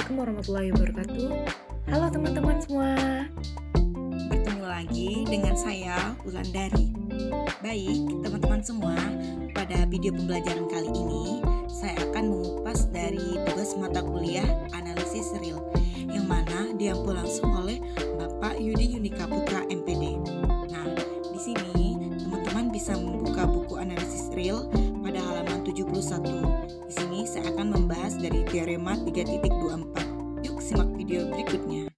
Assalamualaikum warahmatullahi wabarakatuh. Halo teman-teman semua. Bertemu lagi dengan saya Wulandari. Baik, teman-teman semua, pada video pembelajaran kali ini saya akan mengupas dari tugas mata kuliah analisis real yang mana diampu langsung oleh Bapak Yudi Yunika Putra MPD. Nah, di sini teman-teman bisa membuka buku analisis real pada halaman 71. Di sini saya akan membahas dari teorema 3.24. Yuk simak video berikutnya.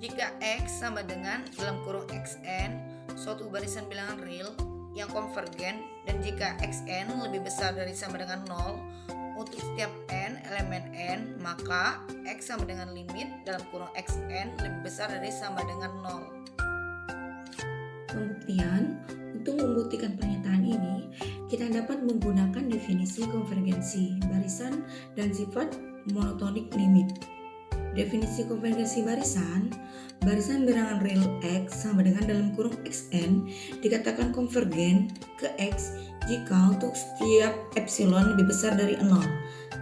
Jika X sama dengan dalam kurung Xn suatu barisan bilangan real yang konvergen, dan jika Xn lebih besar dari sama dengan 0 untuk setiap n elemen n, maka X sama dengan limit dalam kurung Xn lebih besar dari sama dengan 0. Pembuktian. Untuk membuktikan pernyataan ini, kita dapat menggunakan definisi konvergensi barisan dan sifat monotonik limit. Definisi konvergensi barisan bilangan real X sama dengan dalam kurung Xn dikatakan konvergen ke X jika untuk setiap epsilon lebih besar dari 0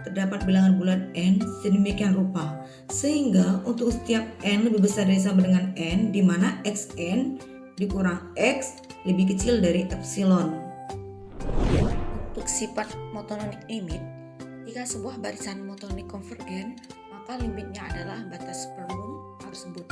terdapat bilangan bulat n sedemikian rupa sehingga untuk setiap n lebih besar dari sama dengan n di mana Xn dikurang X lebih kecil dari epsilon. Untuk sifat monotonik limit, jika sebuah barisan monotonik konvergen, maka limitnya adalah batas supermum tersebut.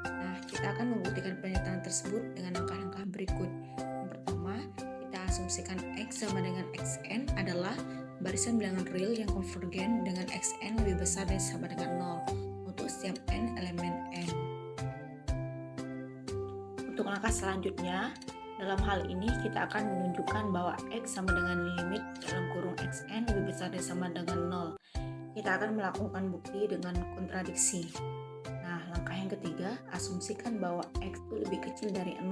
Nah, kita akan membuktikan pernyataan tersebut dengan langkah-langkah berikut. Yang pertama, kita asumsikan X sama dengan Xn adalah barisan bilangan real yang konvergen dengan Xn lebih besar dari sama dengan 0 untuk setiap n elemen n. Untuk langkah selanjutnya, dalam hal ini kita akan menunjukkan bahwa X sama dengan limit dalam kurung Xn lebih besar dari sama dengan 0. Kita akan melakukan bukti dengan kontradiksi. Nah, langkah yang ketiga, asumsikan bahwa X itu lebih kecil dari 0.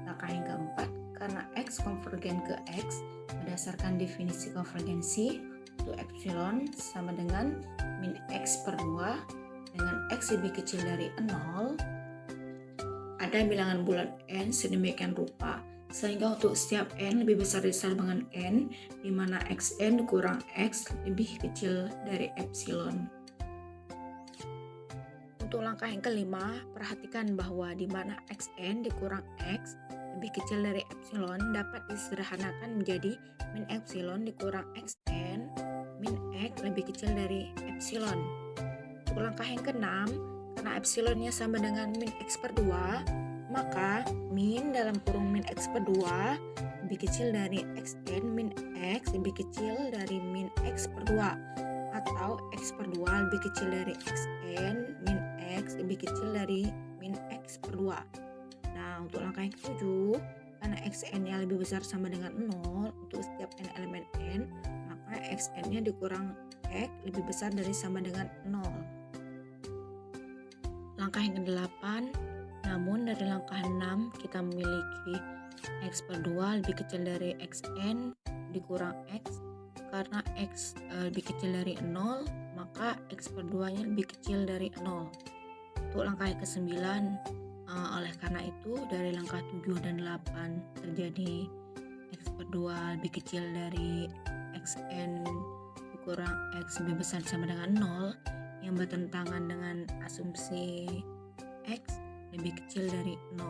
Langkah yang keempat, karena X konvergen ke X, berdasarkan definisi konvergensi, untuk epsilon sama dengan min X per 2, dengan X lebih kecil dari 0, ada bilangan bulat n sedemikian rupa sehingga untuk setiap n lebih besar dari sama dengan n di mana Xn dikurang X lebih kecil dari epsilon. Untuk langkah yang kelima, perhatikan bahwa di mana Xn dikurang X lebih kecil dari epsilon dapat disederhanakan menjadi min epsilon dikurang Xn min X lebih kecil dari epsilon. Untuk langkah yang keenam, karena epsilonnya sama dengan min X per 2, maka min dalam kurung min X per 2 lebih kecil dari Xn min X lebih kecil dari min X per 2, atau X per 2 lebih kecil dari Xn min X lebih kecil dari min X per 2. Nah, untuk langkah yang ketujuh, karena Xn-nya lebih besar sama dengan 0 untuk setiap n elemen n, maka Xn-nya dikurang X lebih besar dari sama dengan 0. Langkah yang ke-8, namun dari langkah 6 kita memiliki X per 2 lebih kecil dari Xn dikurang X. Karena X lebih kecil dari 0, maka X per 2 nya lebih kecil dari 0. Untuk langkah yang ke-9, oleh karena itu dari langkah 7 dan 8 terjadi X per 2 lebih kecil dari Xn dikurang X lebih besar sama dengan 0 yang bertentangan dengan asumsi X lebih kecil dari 0.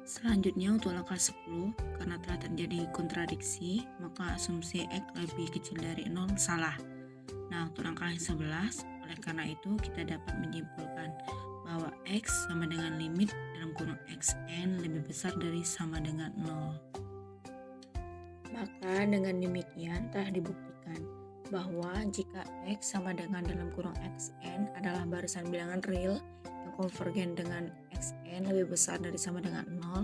Selanjutnya untuk langkah 10, karena telah terjadi kontradiksi, maka asumsi X lebih kecil dari 0 salah. Nah, untuk langkah yang 11, oleh karena itu kita dapat menyimpulkan bahwa X sama dengan limit dalam kurung Xn lebih besar dari sama dengan 0. Maka dengan demikian telah dibuktikan bahwa jika X sama dengan dalam kurung Xn adalah barisan bilangan real yang konvergen dengan Xn lebih besar dari sama dengan 0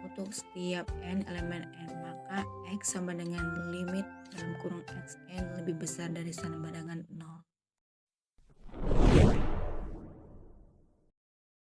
untuk setiap n elemen n, maka X sama dengan limit dalam kurung Xn lebih besar dari sama dengan 0.